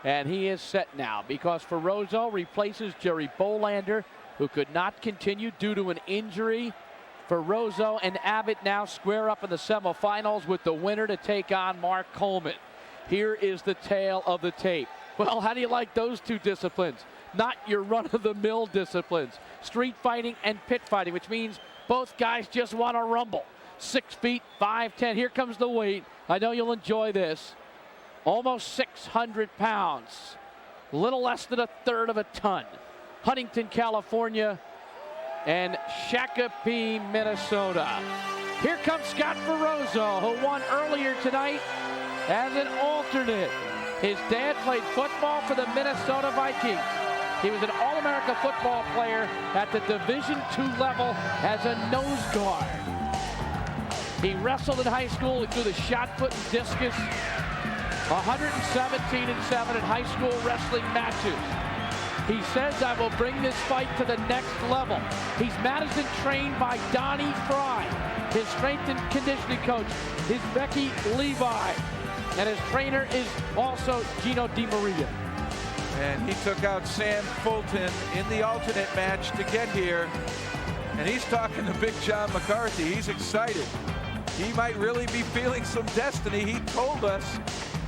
And he is set now because Ferrozo replaces Jerry Bolander, who could not continue due to an injury. Ferrozo and Abbott now square up in the semifinals with the winner to take on Mark Coleman. Here is the tale of the tape. Well, how do you like those two disciplines? Not your run-of-the-mill disciplines. Street fighting and pit fighting, which means both guys just want to rumble. 6 feet, 5'10". Here comes the weight. I know you'll enjoy this. Almost 600 pounds. Little less than a third of a ton. Huntington, California, and Shakopee, Minnesota. Here comes Scott Ferrozo, who won earlier tonight as an alternate. His dad played football for the Minnesota Vikings. He was an All-America football player at the Division II level as a nose guard. He wrestled in high school. He threw the shot put and discus. 117-7 in high school wrestling matches. He says, I will bring this fight to the next level. He's Madison trained by Donnie Fry, his strength and conditioning coach is Becky Levi, and his trainer is also Gino DiMaria. And he took out Sam Fulton in the alternate match to get here. And he's talking to Big John McCarthy. He's excited. He might really be feeling some destiny. He told us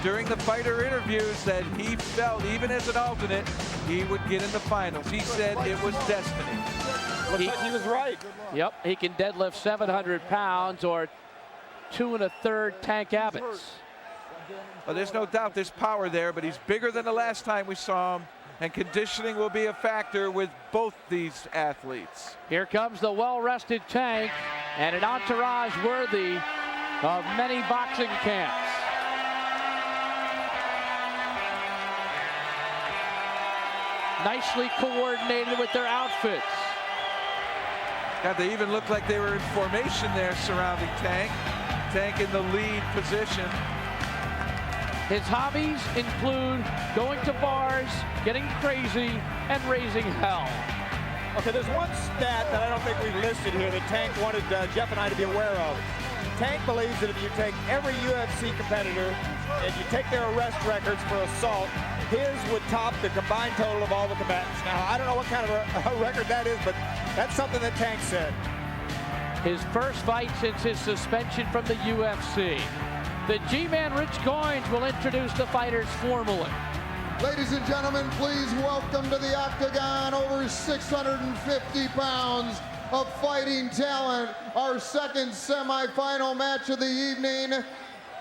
during the fighter interviews that he felt, even as an alternate, he would get in the finals. He said it was destiny. Looks like he was right. Yep, he can deadlift 700 pounds or 2 1/3 Tank Abbott's. Well, there's no doubt there's power there, but he's bigger than the last time we saw him, and conditioning will be a factor with both these athletes. Here comes the well-rested Tank and an entourage worthy of many boxing camps. Nicely coordinated with their outfits. God, they even looked like they were in formation there surrounding Tank. Tank in the lead position. His hobbies include going to bars, getting crazy, and raising hell. Okay, there's one stat that I don't think we've listed here that Tank wanted Jeff and I to be aware of. Tank believes that if you take every UFC competitor and you take their arrest records for assault, his would top the combined total of all the combatants. Now, I don't know what kind of a record that is, but that's something that Tank said. His first fight since his suspension from the UFC. The G-Man Rich Goins will introduce the fighters formally. Ladies and gentlemen, please welcome to the octagon, over 650 pounds of fighting talent, our second semifinal match of the evening.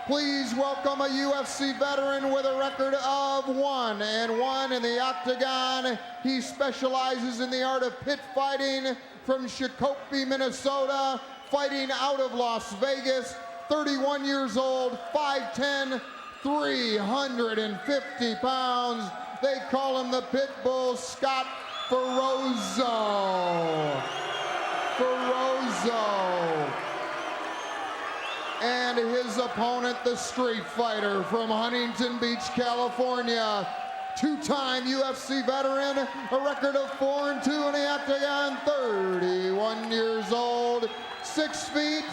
Please welcome a UFC veteran with a record of 1-1 in the octagon. He specializes in the art of pit fighting from Shakopee, Minnesota, fighting out of Las Vegas. 31 years old, 5'10", 350 pounds. They call him the Pit Bull, Scott Ferrozo. And his opponent, the Street Fighter from Huntington Beach, California. Two-time UFC veteran, a record of 4-2 in the octagon, 31 years old, 6 feet,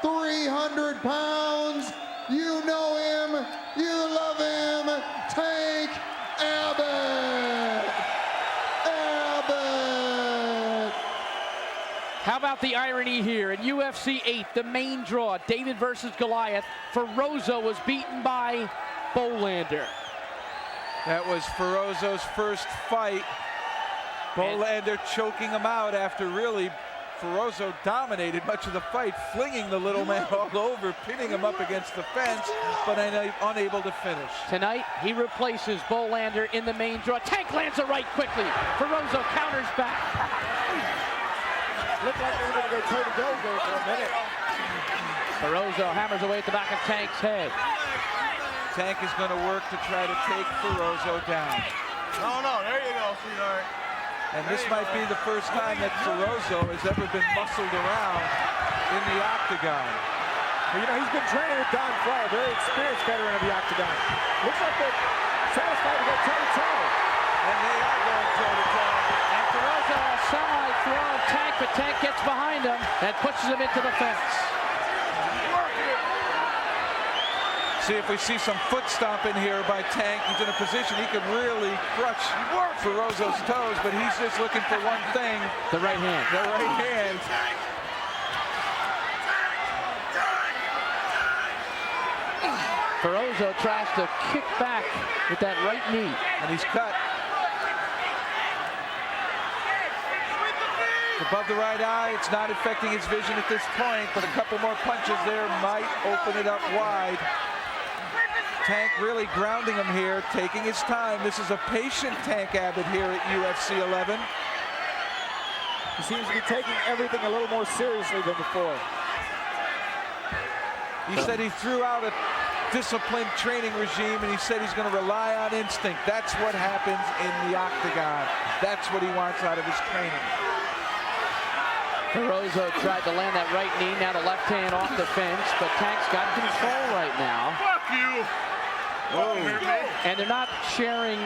300 pounds. You know him, you love him, Tank Abbott. How about the irony here? In UFC 8, the main draw, David versus Goliath, Ferrozo was beaten by Bolander. That was Ferrozo's first fight. Bolander choking him out after really Ferrozo dominated much of the fight, flinging the little man all over, pinning him up against the fence, but unable to finish. Tonight, he replaces Bolander in the main draw. Tank lands a right quickly. Ferrozo counters back. Looked like they were going to go toe-to-toe there for a minute. Ferrozo hammers away at the back of Tank's head. Tank is going to work to try to take Ferrozo down. No, there you go, sweetheart. And this might be the first time that Ferrozo has ever been muscled around in the octagon. Well, you know, he's been training with Don Fry, a very experienced veteran of the octagon. Looks like they're satisfied to go toe-to-toe. And they are going toe-to-toe. And Ferrozo a semi-throw of Tank, but Tank gets behind him and pushes him into the fence. See if we see some foot stomping here by Tank. He's in a position he can really crush Ferrozo's toes, but he's just looking for one thing. The right hand. The right hand. Ferrozo tries to kick back with that right knee. And he's cut. Above the right eye, it's not affecting his vision at this point, but a couple more punches there might open it up wide. Tank really grounding him here, taking his time. This is a patient Tank Abbott here at UFC 11. He seems to be taking everything a little more seriously than before. He said he threw out a disciplined training regime, and he said he's going to rely on instinct. That's what happens in the octagon. That's what he wants out of his training. Ferrozo tried to land that right knee, now the left hand off the fence, but Tank's got control right now. Fuck you! And they're not sharing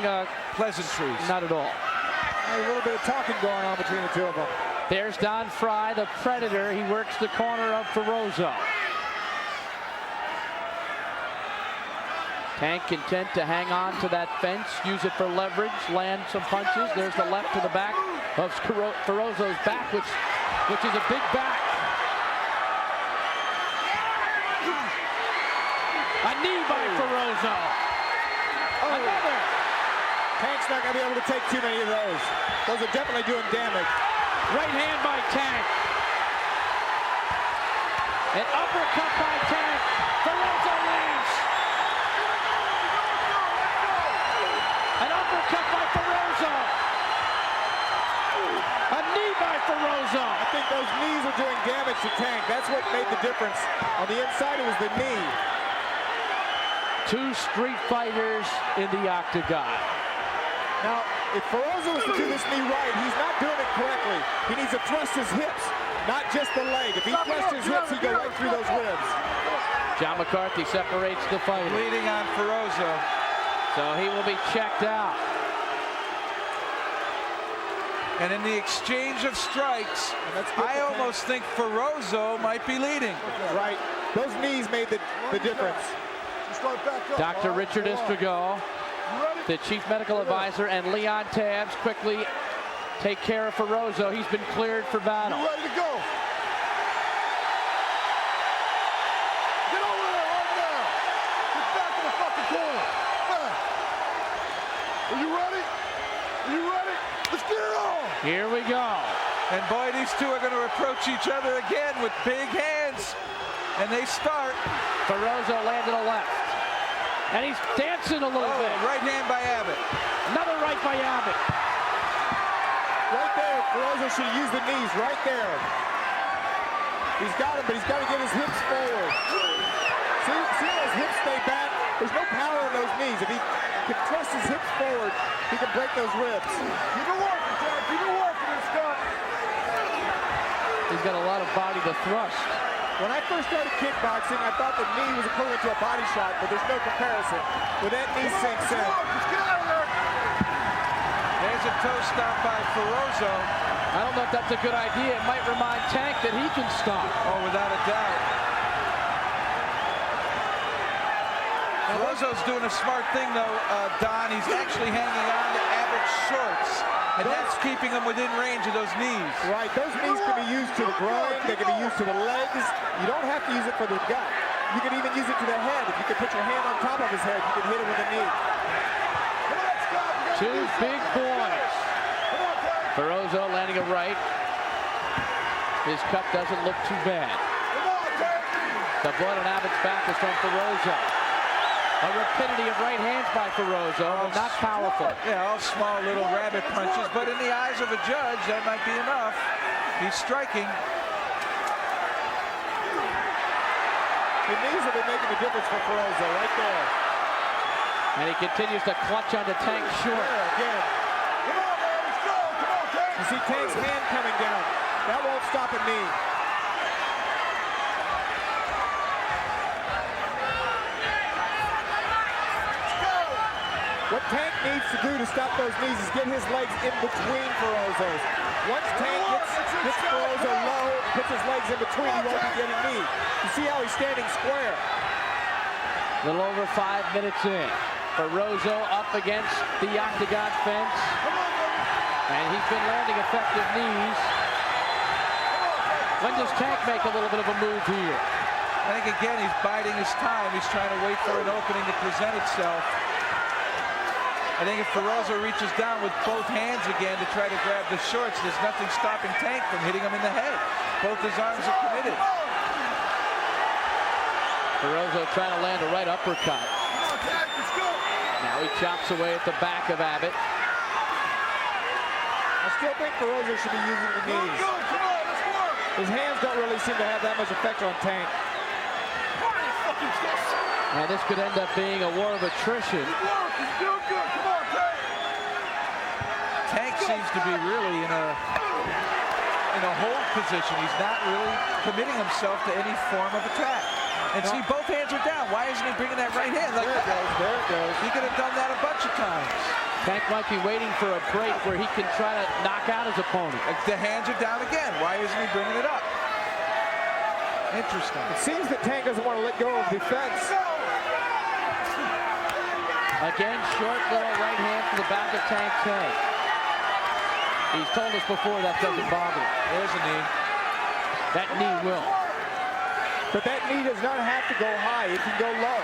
Pleasantries. not at all. A little bit of talking going on between the two of them. There's Don Fry, the Predator. He works the corner of Ferrozo. Tank content to hang on to that fence, use it for leverage, land some punches. There's the left to the back of Ferrozo's back, which is a big back. A knee by Ferrozo. Another. Tank's not going to be able to take too many of those. Those are definitely doing damage. Right hand by Tank. An uppercut by Tank. Ferrozo lands. An uppercut by Ferrozo. A knee by Ferrozo. I think those knees are doing damage to Tank. That's what made the difference. On the inside, it was the knee. Two street fighters in the octagon. Now, if Ferrozo was to do this knee right, he's not doing it correctly. He needs to thrust his hips, not just the leg. If he thrusts his hips, he'd go right through those ribs. John McCarthy separates the fight. Bleeding on Ferrozo. So he will be checked out. And in the exchange of strikes, I almost think Ferrozo might be leading. Right. Those knees made the difference. Dr. Richard Estrago, the chief medical advisor, and Leon Tabbs quickly take care of Ferrozo. He's been cleared for battle. You ready to go? Get over there right now. Get back to the fucking corner. Back. Are you ready? Are you ready? Let's get it on. Here we go. And boy, these two are going to approach each other again with big hands. And they start. Ferrozo landed a left. And he's dancing a little bit. Right hand by Abbott. Another right by Abbott. Right there, Ferrozo should have used the knees right there. He's got him, but he's got to get his hips forward. See those hips stay back? There's no power in those knees. If he can thrust his hips forward, he can break those ribs. Keep it working, Jack. Keep it working and stuff. He's got a lot of body to thrust. When I first started kickboxing, I thought the knee was equivalent to a body shot, but there's no comparison. When that knee sinks in. Let's get out of there. There's a toe stop by Ferrozo. I don't know if that's a good idea. It might remind Tank that he can stop. Oh, without a doubt. Ferrozo's doing a smart thing, though, Don. He's actually hanging on to Abbott's shorts, and that's keeping him within range of those knees. Right, those knees can be used to the groin, they can be used to the legs. You don't have to use it for the gut. You can even use it to the head. If you can put your hand on top of his head, you can hit him with a knee. Two big boys. Ferrozo landing a right. His cut doesn't look too bad. The blood on Abbott's back is from Ferrozo. A rapidity of right hands by Ferrozo, but not powerful. Yeah, all small little rabbit punches, but in the eyes of a judge, that might be enough. He's striking. The knees have been making a difference for Ferrozo right there. And he continues to clutch onto Tank's short. There again. Come on, man. Let's go. Come on, Tank. You see Tank's hand coming down. That won't stop a knee. What Tank needs to do to stop those knees is get his legs in between Ferrozo's. Once Tank gets Ferrozo low, puts his legs in between, he won't be getting knee. You see how he's standing square. A little over 5 minutes in. Ferrozo up against the octagon fence. And he's been landing effective knees. When does Tank make a little bit of a move here? I think, again, he's biding his time. He's trying to wait for an opening to present itself. I think if Ferrozo reaches down with both hands again to try to grab the shorts, there's nothing stopping Tank from hitting him in the head. Both his arms are committed. Ferrozo trying to land a right uppercut. Now he chops away at the back of Abbott. I still think Ferrozo should be using the knees. His hands don't really seem to have that much effect on Tank. Now this could end up being a war of attrition. Tank seems to be really in a hold position. He's not really committing himself to any form of attack. And see, both hands are down. Why isn't he bringing that right hand? Like, there it goes, there it goes. He could have done that a bunch of times. Tank might be waiting for a break where he can try to knock out his opponent. The hands are down again. Why isn't he bringing it up? Interesting. It seems that Tank doesn't want to let go of the fence. Again, short little right hand to the back of Tank's head. He's told us before that doesn't bother him. There's a knee. That knee will. But that knee does not have to go high. It can go low.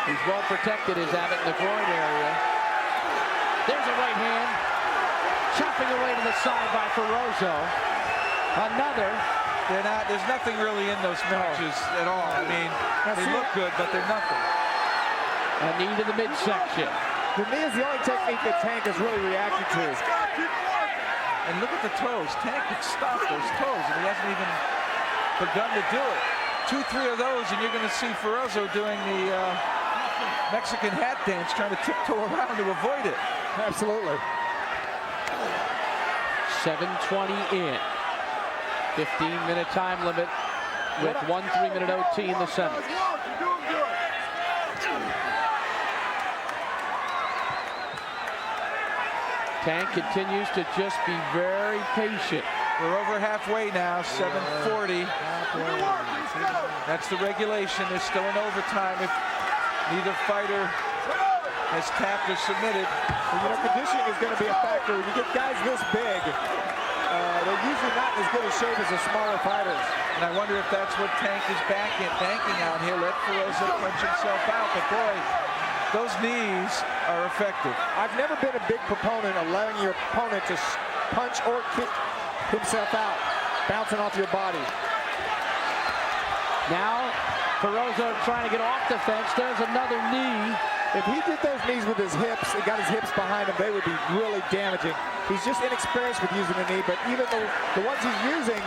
He's well protected, is Abbott, in the groin area. There's a right hand. Chopping away to the side by Ferrozo. Another. There's nothing really in those matches at all. I mean, they look good, but they're nothing. A knee to the midsection. The knee is the only technique that Tank has really reacted to. And look at the toes. Tank could stop those toes, and he hasn't even begun to do it. 2-3 of those, and you're going to see Ferrozo doing the Mexican hat dance, trying to tiptoe around to avoid it. Absolutely. 7:20 in. 15-minute time limit with 1 3-minute OT in the seventh. Tank continues to just be very patient. We're over halfway now, 7:40. That's the regulation. There's still an overtime if neither fighter has tapped or submitted. Well, you know, conditioning is going to be a factor. When you get guys this big, they're usually not in as good a shape as the smaller fighters. And I wonder if that's what Tank is banking on here. Let Ferrozo punch himself out. But boy, those knees are effective. I've never been a big proponent of allowing your opponent to punch or kick himself out, bouncing off your body. Now, Ferrozo trying to get off the fence. There's another knee. If he did those knees with his hips and got his hips behind him, they would be really damaging. He's just inexperienced with using the knee, but even the ones he's using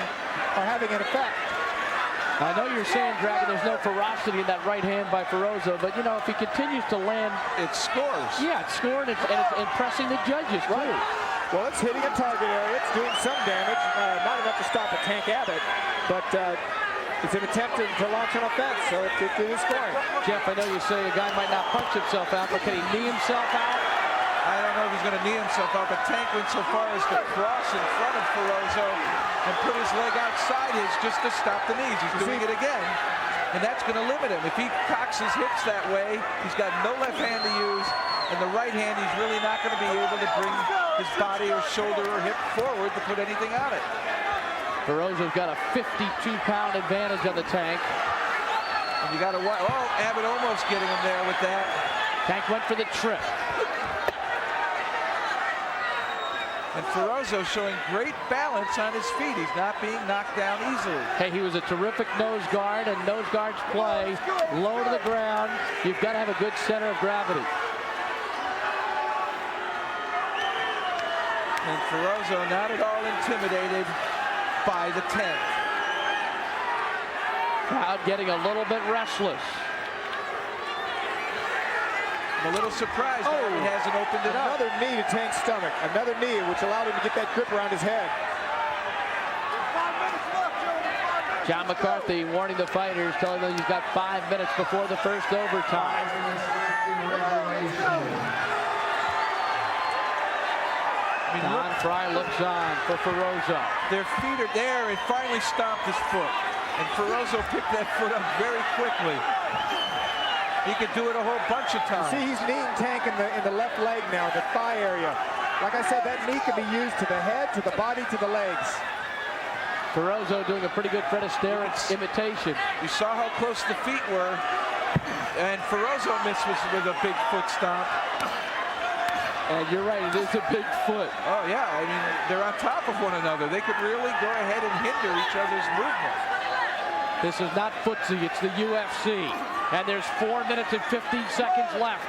are having an effect. I know you're saying, Dragon, there's no ferocity in that right hand by Ferrozo, but, you know, if he continues to land... It scores. Yeah, it's scoring and it's impressing the judges, too. Right. Well, it's hitting a target area. It's doing some damage. Not enough to stop a Tank Abbott, but it's an attempt to launch an offense, so it is scoring. Jeff, I know you say a guy might not punch himself out, but can he knee himself out? I don't know if he's going to knee himself out, but Tank went so far as to cross in front of Ferrozo and put his leg outside his just to stop the knees. He's doing it again, and that's going to limit him. If he cocks his hips that way, he's got no left hand to use, and the right hand, he's really not going to be able to bring his body or shoulder or hip forward to put anything on it. Ferrozo's got a 52-pound advantage on the Tank. And you got to watch. Oh, Abbott almost getting him there with that. Tank went for the trip. And Ferrozo showing great balance on his feet. He's not being knocked down easily. Hey, he was a terrific nose guard, and nose guards play low to the ground. You've got to have a good center of gravity. And Ferrozo not at all intimidated by the 10. Crowd getting a little bit restless. I'm a little surprised that he hasn't opened it up. Another knee to Tank's stomach. Another knee, which allowed him to get that grip around his head. John McCarthy warning the fighters, telling them he's got 5 minutes before the first overtime. Don Fry looks on for Ferrozo. Their feet are there. It finally stopped his foot. And Ferrozo picked that foot up very quickly. He could do it a whole bunch of times. See, he's kneeing Tank in the left leg now, the thigh area. Like I said, that knee can be used to the head, to the body, to the legs. Ferrozo doing a pretty good Fred Astaire imitation. You saw how close the feet were, and Ferrozo missed with a big foot stomp. And you're right, it is a big foot. Oh yeah, I mean, they're on top of one another. They could really go ahead and hinder each other's movement. This is not footsie, it's the UFC. And there's 4 minutes and 15 seconds left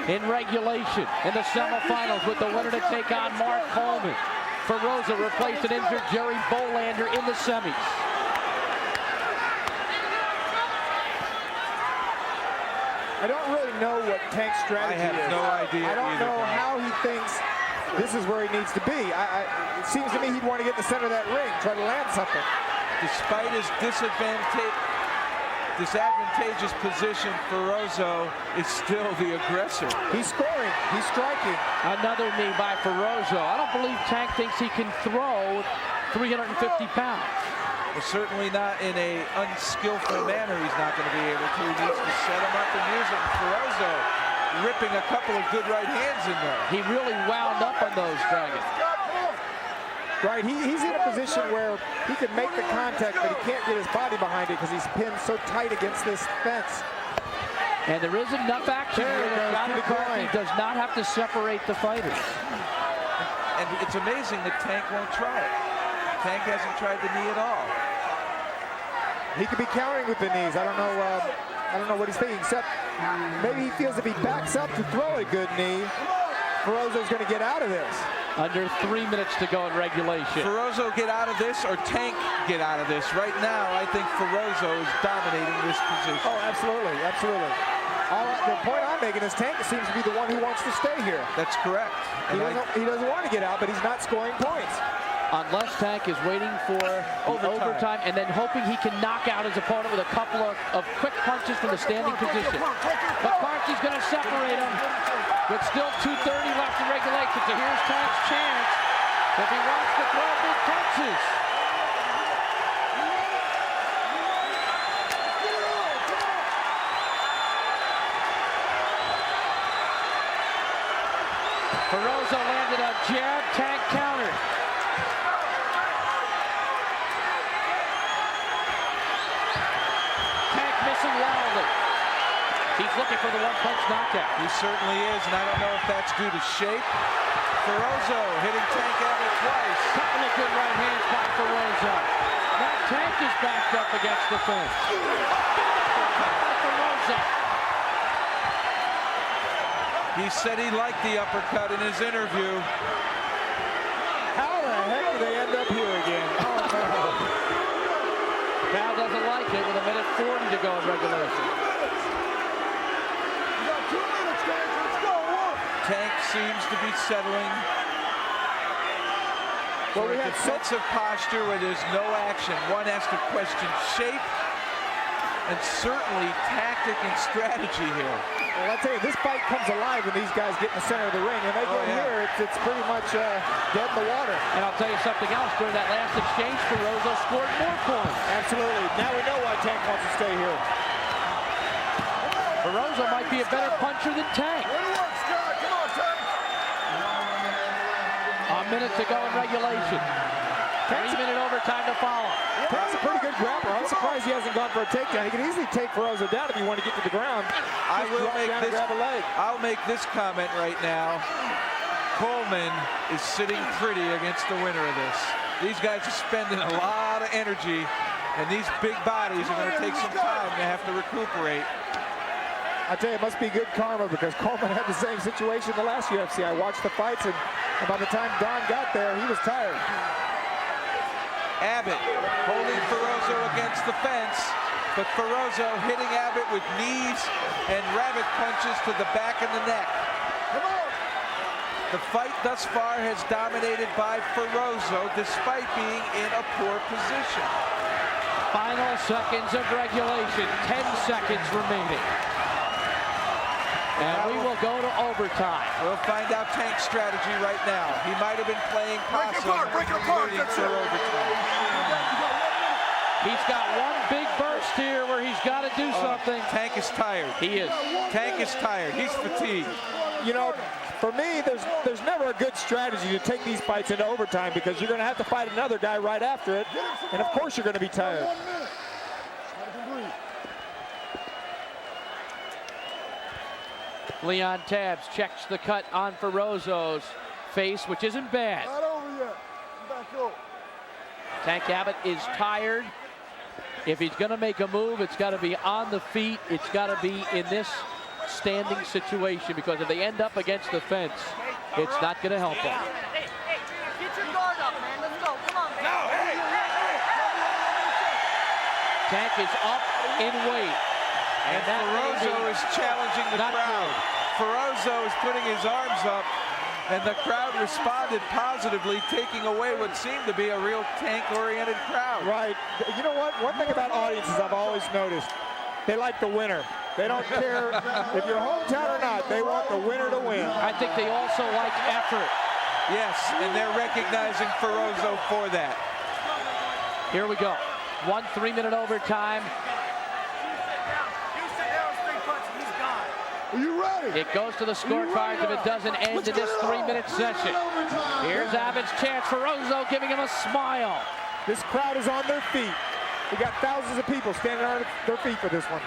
in regulation in the semifinals, with the winner to take on Mark Coleman. Ferrozo replaced an injured Jerry Bolander in the semis. I don't really know what Tank's strategy is. I have no idea. I don't know how he thinks this is where he needs to be. It seems to me he'd want to get in the center of that ring, try to land something. Despite his disadvantageous position, Ferrozo is still the aggressor. He's scoring. He's striking. Another knee by Ferrozo. I don't believe Tank thinks he can throw 350 pounds. Well, certainly not in an unskillful manner. He's not going to be able to. He needs to set him up and use it. Ferrozo ripping a couple of good right hands in there. He really wound up on those, Dragon. Right, he's in a position where he can make the contact, but he can't get his body behind it because he's pinned so tight against this fence. And there is enough action here that John McCarthy does not have to separate the fighters. And it's amazing that Tank won't try it. Tank hasn't tried the knee at all. He could be countering with the knees. I don't know what he's thinking, except maybe he feels if he backs up to throw a good knee, Ferrozo's going to get out of this. Under 3 minutes to go in regulation. Ferrozo get out of this, or Tank get out of this? Right now, I think Ferrozo is dominating this position. Oh, absolutely, absolutely. The point I'm making is Tank seems to be the one who wants to stay here. That's correct. He doesn't want to get out, but he's not scoring points. Unless Tank is waiting for overtime and then hoping he can knock out his opponent with a couple of quick punches from the standing position. McCarthy's going to separate him with still 2:30 left in regulation. So here's Tank's chance if he wants to throw big punches. Ferrozo landed a jab, Tank countered. Wildly. He's looking for the one-punch knockout. He certainly is, and I don't know if that's due to shape. Ferrozo hitting Tank Abbott twice. Couple of good right hands by Ferrozo. Now Tank is backed up against the fence. Ferrozo. He said he liked the uppercut in his interview. How the heck did they end up here again? Oh, no. Cal doesn't like it with 1:40 to go in regulation. Tank seems to be settling for a defensive posture where there's no action. One has to question shape and certainly tactic and strategy here. Well, I tell you, this fight comes alive when these guys get in the center of the ring. When they get here, it's pretty much dead in the water. And I'll tell you something else. During that last exchange, Ferrozo scored more points. Absolutely. Now we know why Tank wants to stay here. Ferrozo might be a better puncher than Tank. A minute to go in regulation. 3-minute overtime to follow. Tank's a pretty good grappler. I'm surprised he hasn't gone for a takedown. He can easily take Ferrozo down if you want to get to the ground. I'll make this comment right now. Coleman is sitting pretty against the winner of this. These guys are spending a lot of energy, and these big bodies are going to take some time to have to recuperate. I tell you, it must be good karma because Coleman had the same situation in the last UFC. I watched the fights, and by the time Don got there, he was tired. Abbott holding Ferrozo against the fence, but Ferrozo hitting Abbott with knees and rabbit punches to the back of the neck. The fight thus far has dominated by Ferrozo despite being in a poor position. Final seconds of regulation, 10 seconds remaining. And we will go to overtime. We'll find out Tank's strategy right now. He might have been playing possum, waiting for overtime. He's got one big burst here where he's got to do something. Tank is tired. He is. Tank is tired. He's fatigued. You know, for me, there's never a good strategy to take these fights into overtime because you're going to have to fight another guy right after it. And of course you're going to be tired. Leon Tabbs checks the cut on Ferrozo's face, which isn't bad. Not over yet. Back up. Tank Abbott is tired. If he's going to make a move, it's got to be on the feet. It's got to be in this standing situation, because if they end up against the fence, it's not going to help them. Hey, get your guard up, man. Let's go. Come on. Tank is up in weight. And Ferrozo is challenging the crowd. Ferrozo is putting his arms up, and the crowd responded positively, taking away what seemed to be a real Tank-oriented crowd. Right. You know what? One thing about audiences I've always noticed, they like the winner. They don't care if you're hometown or not. They want the winner to win. I think they also like effort. Yes, and they're recognizing Ferrozo for that. Here we go. 1 3-minute overtime. Are you ready? It goes to the scorecards if it doesn't end in this 3-minute session. Here's Abbott's chance. Ferrozo giving him a smile. This crowd is on their feet. We got thousands of people standing on their feet for this one.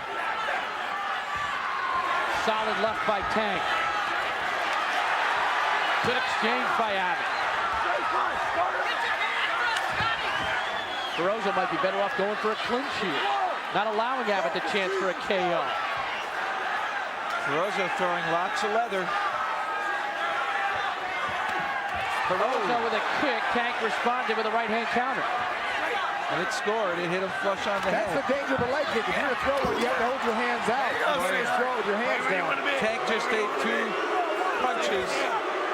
Solid left by Tank. Good exchange by Abbott. Ferrozo might be better off going for a clinch here, not allowing Abbott the chance for a KO. Ferrozo throwing lots of leather. Ferrozo with a kick. Tank responded with a right-hand counter. And it scored. It hit him flush on the That's head. the danger of a leg kick. If you're going to throw it, you have to hold your hands out. You can't just throw it with your hands down. Tank just ate 2 punches,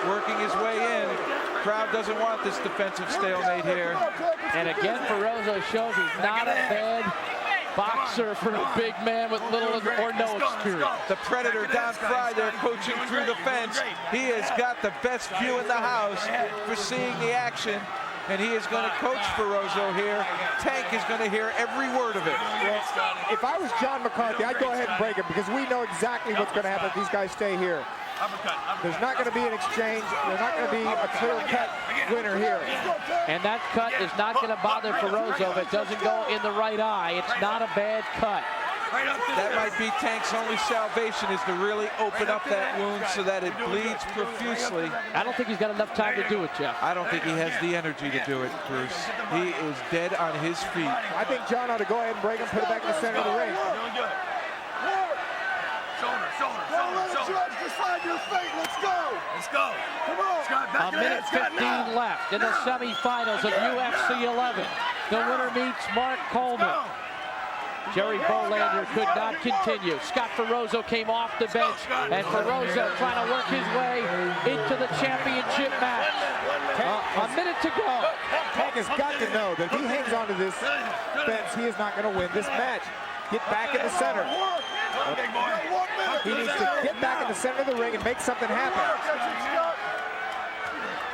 working his way in. Crowd doesn't want this defensive stalemate here. And again, Ferrozo shows he's not a bad boxer for a big man with little or no experience. The Predator, Don Fry, there coaching through the fence. He has got the best view in the house for seeing the action, and he is going to coach Ferrozo here. Tank is going to hear every word of it. Well, if I was John McCarthy, I'd go ahead and break him because we know exactly what's going to happen if these guys stay here. There's not going to be an exchange. There's not going to be a clear-cut winner here. And that cut is not going to bother Ferrozo if it doesn't go in the right eye. It's not a bad cut. That might be Tank's only salvation, is to really open up that wound so that it bleeds profusely. I don't think he's got enough time to do it, Jeff. I don't think he has the energy to do it, Bruce. He is dead on his feet. I think John ought to go ahead and break him, put it back in the center of the ring. Decide your fate. Let's go. Let's go. Come on. Scott, A minute 15 left in the semifinals of UFC 11. The winner meets Mark Coleman. Jerry Bolander could not continue. Scott Ferrozo came off the bench, and Ferrozo trying to work his way into the championship match. A minute to go. Tank has got to know that if he hangs on to this fence, he is not going to win this match. Get back in the center. He needs to get back in the center of the ring and make something happen.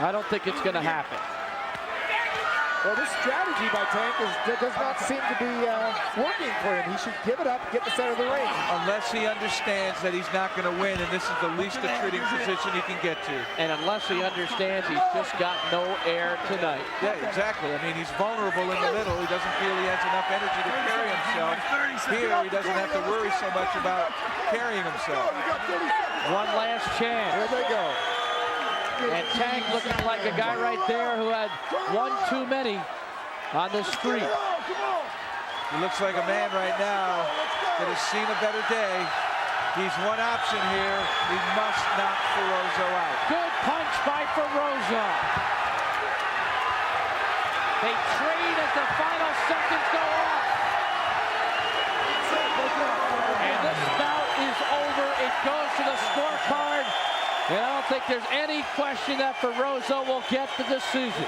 I don't think it's going to happen. Well, this strategy by Tank does not seem to be working for him. He should give it up, get the center of the ring. Unless he understands that he's not going to win, and this is the least attriting position he can get to. And unless he understands he's just got no air tonight. Yeah, exactly. I mean, he's vulnerable in the middle. He doesn't feel he has enough energy to carry himself. Here, he doesn't have to worry so much about carrying himself. One last chance. There they go. And Tank looking like a guy right there who had one too many on the street. He looks like a man right now that has seen a better day. He's one option here. He must knock Ferrozo out. Good punch by Ferrozo. They trade as the final seconds go off. And this bout is over. It goes to the scorecard. And I don't think there's any question that Ferrozo will get the decision.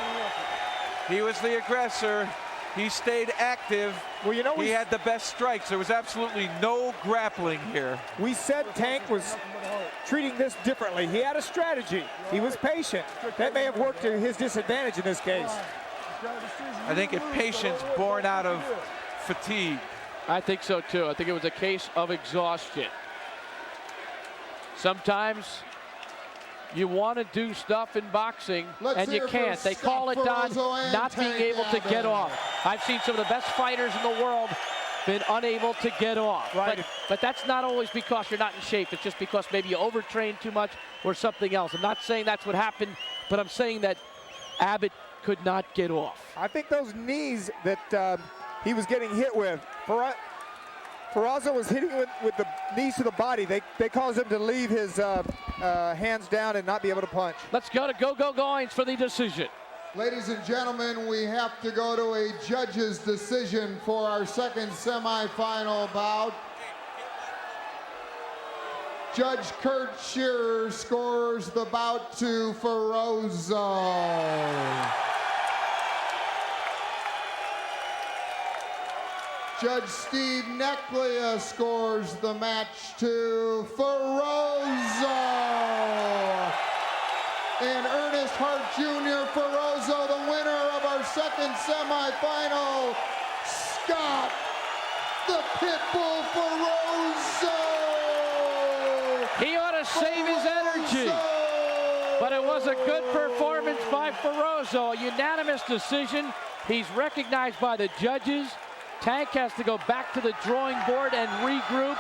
He was the aggressor. He stayed active. Well, you know, he had the best strikes. There was absolutely no grappling here. We said Tank was treating this differently. He had a strategy. He was patient. That may have worked to his disadvantage in this case. I think it's patience born out of fatigue. I think so too. I think it was a case of exhaustion. Sometimes you want to do stuff in boxing and you can't. They call it, Don, not being able to get off. I've seen some of the best fighters in the world been unable to get off. Right. But that's not always because you're not in shape. It's just because maybe you overtrained too much or something else. I'm not saying that's what happened, but I'm saying that Abbott could not get off. I think those knees that he was getting hit with, Ferrozo was hitting with the knees to the body. They caused him to leave his hands down and not be able to punch. Let's go to Goins for the decision. Ladies and gentlemen, we have to go to a judge's decision for our second semifinal bout. Judge Kurt Shearer scores the bout to Ferrozo. Judge Steve Neclia scores the match to Ferrozo. And Ernest Hart Jr. Ferrozo, the winner of our second semifinal. Scott, the Pitbull Ferrozo. He ought to save his energy. But it was a good performance by Ferrozo. A unanimous decision. He's recognized by the judges. Tank has to go back to the drawing board and regroup.